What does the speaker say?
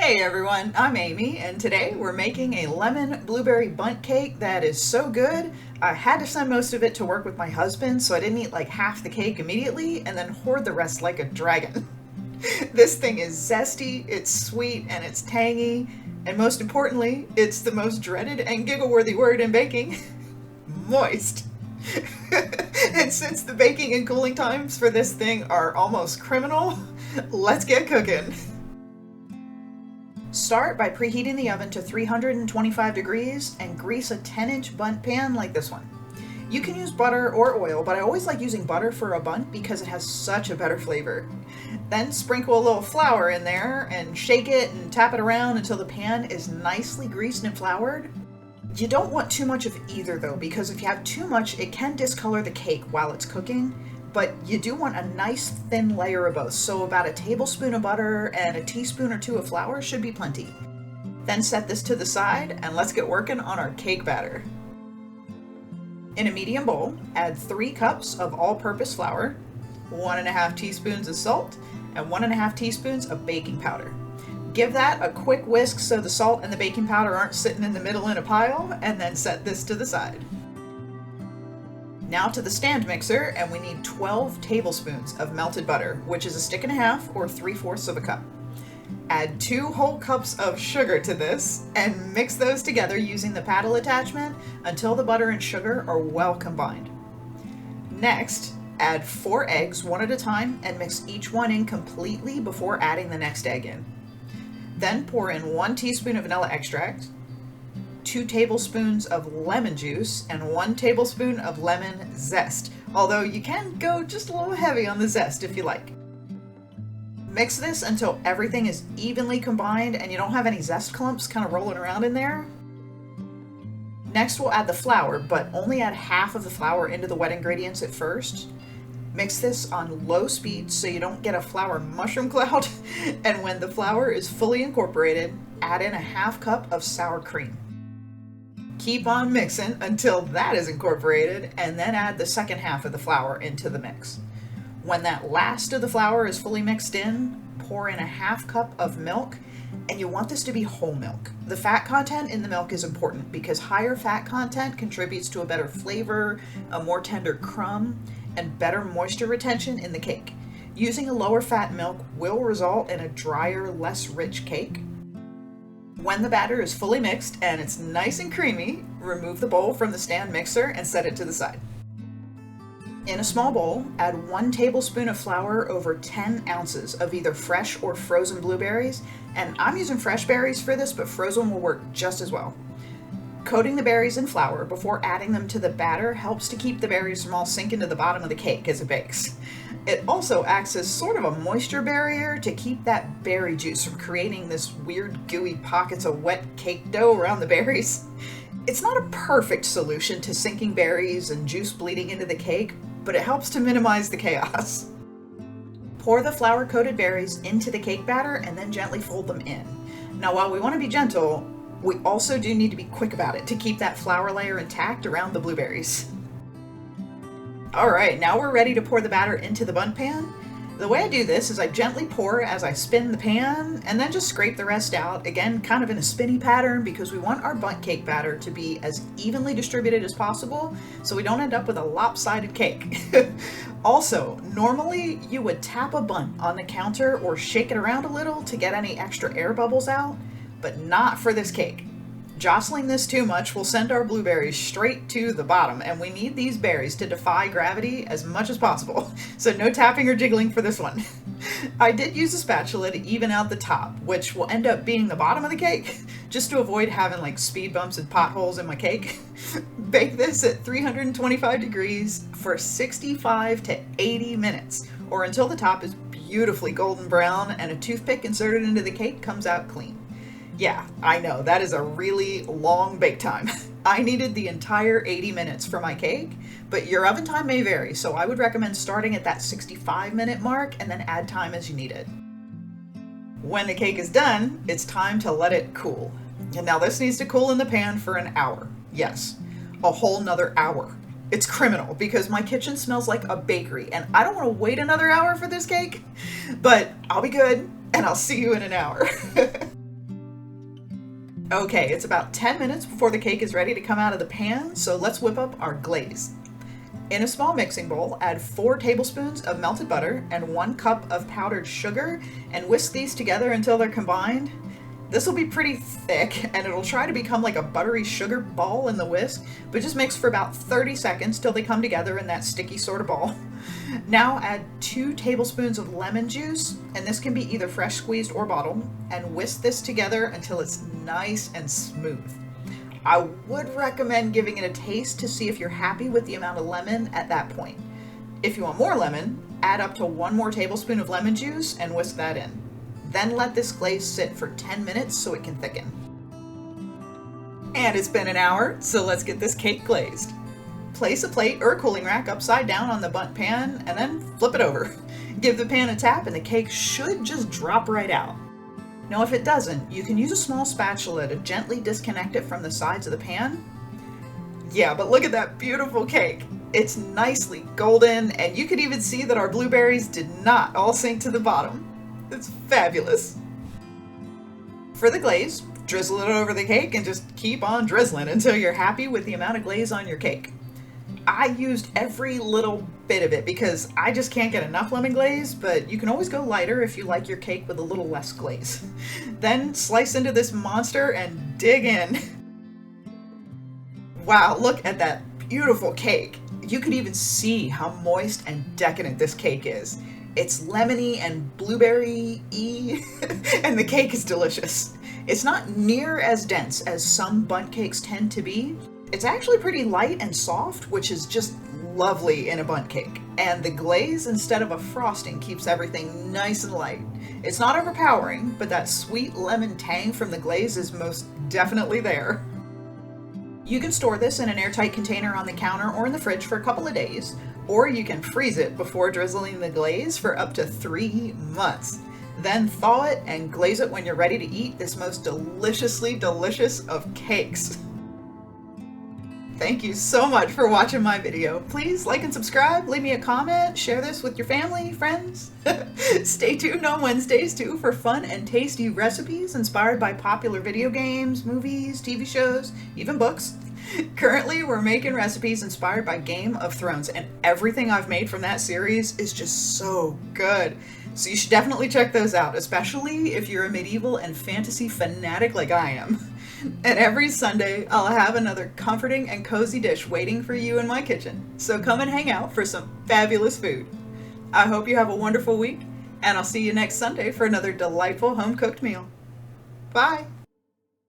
Hey everyone, I'm Amy, and today we're making a lemon blueberry bundt cake that is so good. I had to send most of it to work with my husband, so I didn't eat like half the cake immediately and then hoard the rest like a dragon. This thing is zesty, it's sweet, and it's tangy, and most importantly, it's the most dreaded and giggle-worthy word in baking, moist. And since the baking and cooling times for this thing are almost criminal, let's get cooking. Start by preheating the oven to 325 degrees and grease a 10-inch bundt pan like this one. You can use butter or oil, but I always like using butter for a bundt because it has such a better flavor. Then sprinkle a little flour in there and shake it and tap it around until the pan is nicely greased and floured. You don't want too much of either though, because if you have too much, it can discolor the cake while it's cooking. But you do want a nice thin layer of both, so about a tablespoon of butter and a teaspoon or two of flour should be plenty. Then set this to the side and let's get working on our cake batter. In a medium bowl, add 3 cups of all-purpose flour, 1.5 teaspoons of salt, and 1.5 teaspoons of baking powder. Give that a quick whisk so the salt and the baking powder aren't sitting in the middle in a pile, and then set this to the side. Now to the stand mixer, and we need 12 tablespoons of melted butter, which is a stick and a half or 3/4 of a cup. Add 2 whole cups of sugar to this and mix those together using the paddle attachment until the butter and sugar are well combined. Next, add 4 eggs one at a time and mix each one in completely before adding the next egg in. Then pour in 1 teaspoon of vanilla extract, 2 tablespoons of lemon juice, and 1 tablespoon of lemon zest, although you can go just a little heavy on the zest if you like. Mix this until everything is evenly combined and you don't have any zest clumps kind of rolling around in there. Next we'll add the flour, but only add half of the flour into the wet ingredients at first. Mix this on low speed so you don't get a flour mushroom cloud, and when the flour is fully incorporated, add in a half cup of sour cream. Keep on mixing until that is incorporated, and then add the second half of the flour into the mix. When that last of the flour is fully mixed in, pour in a half cup of milk, and you want this to be whole milk. The fat content in the milk is important because higher fat content contributes to a better flavor, a more tender crumb, and better moisture retention in the cake. Using a lower fat milk will result in a drier, less rich cake. When the batter is fully mixed and it's nice and creamy, remove the bowl from the stand mixer and set it to the side. In a small bowl, add 1 tablespoon of flour over 10 ounces of either fresh or frozen blueberries, and I'm using fresh berries for this, but frozen will work just as well. Coating the berries in flour before adding them to the batter helps to keep the berries from all sinking to the bottom of the cake as it bakes. It also acts as sort of a moisture barrier to keep that berry juice from creating this weird gooey pockets of wet cake dough around the berries. It's not a perfect solution to sinking berries and juice bleeding into the cake, but it helps to minimize the chaos. Pour the flour-coated berries into the cake batter and then gently fold them in. Now while we want to be gentle, we also do need to be quick about it to keep that flour layer intact around the blueberries. Alright, now we're ready to pour the batter into the bundt pan. The way I do this is I gently pour as I spin the pan and then just scrape the rest out, again kind of in a spinny pattern because we want our bundt cake batter to be as evenly distributed as possible so we don't end up with a lopsided cake. Also, normally you would tap a bundt on the counter or shake it around a little to get any extra air bubbles out, but not for this cake. Jostling this too much will send our blueberries straight to the bottom, and we need these berries to defy gravity as much as possible, so no tapping or jiggling for this one. I did use a spatula to even out the top, which will end up being the bottom of the cake, just to avoid having like speed bumps and potholes in my cake. Bake this at 325 degrees for 65 to 80 minutes, or until the top is beautifully golden brown and a toothpick inserted into the cake comes out clean. Yeah, I know, that is a really long bake time. I needed the entire 80 minutes for my cake, but your oven time may vary, so I would recommend starting at that 65-minute mark and then add time as you need it. When the cake is done, it's time to let it cool. And now this needs to cool in the pan for an hour. Yes, a whole nother hour. It's criminal because my kitchen smells like a bakery and I don't want to wait another hour for this cake, but I'll be good and I'll see you in an hour. Okay, it's about 10 minutes before the cake is ready to come out of the pan, so let's whip up our glaze. In a small mixing bowl, add 4 tablespoons of melted butter and 1 cup of powdered sugar, and whisk these together until they're combined. This will be pretty thick, and it'll try to become like a buttery sugar ball in the whisk, but just mix for about 30 seconds till they come together in that sticky sort of ball. Now add 2 tablespoons of lemon juice, and this can be either fresh squeezed or bottled, and whisk this together until it's nice and smooth. I would recommend giving it a taste to see if you're happy with the amount of lemon at that point. If you want more lemon, add up to 1 more tablespoon of lemon juice and whisk that in. Then let this glaze sit for 10 minutes so it can thicken. And it's been an hour, so let's get this cake glazed. Place a plate or a cooling rack upside down on the Bundt pan and then flip it over. Give the pan a tap and the cake should just drop right out. Now if it doesn't, you can use a small spatula to gently disconnect it from the sides of the pan. Yeah, but look at that beautiful cake. It's nicely golden, and you could even see that our blueberries did not all sink to the bottom. It's fabulous. For the glaze, drizzle it over the cake and just keep on drizzling until you're happy with the amount of glaze on your cake. I used every little bit of it because I just can't get enough lemon glaze, but you can always go lighter if you like your cake with a little less glaze. Then slice into this monster and dig in. Wow, look at that beautiful cake. You could even see how moist and decadent this cake is. It's lemony and blueberry-y, and the cake is delicious. It's not near as dense as some Bundt cakes tend to be. It's actually pretty light and soft, which is just lovely in a Bundt cake. And the glaze instead of a frosting keeps everything nice and light. It's not overpowering, but that sweet lemon tang from the glaze is most definitely there. You can store this in an airtight container on the counter or in the fridge for a couple of days, or you can freeze it before drizzling the glaze for up to 3 months. Then thaw it and glaze it when you're ready to eat this most deliciously delicious of cakes. Thank you so much for watching my video. Please like and subscribe, leave me a comment, share this with your family, friends. Stay tuned on Wednesdays too for fun and tasty recipes inspired by popular video games, movies, TV shows, even books. Currently, we're making recipes inspired by Game of Thrones, and everything I've made from that series is just so good. So you should definitely check those out, especially if you're a medieval and fantasy fanatic like I am. And every Sunday, I'll have another comforting and cozy dish waiting for you in my kitchen. So come and hang out for some fabulous food. I hope you have a wonderful week, and I'll see you next Sunday for another delightful home-cooked meal. Bye!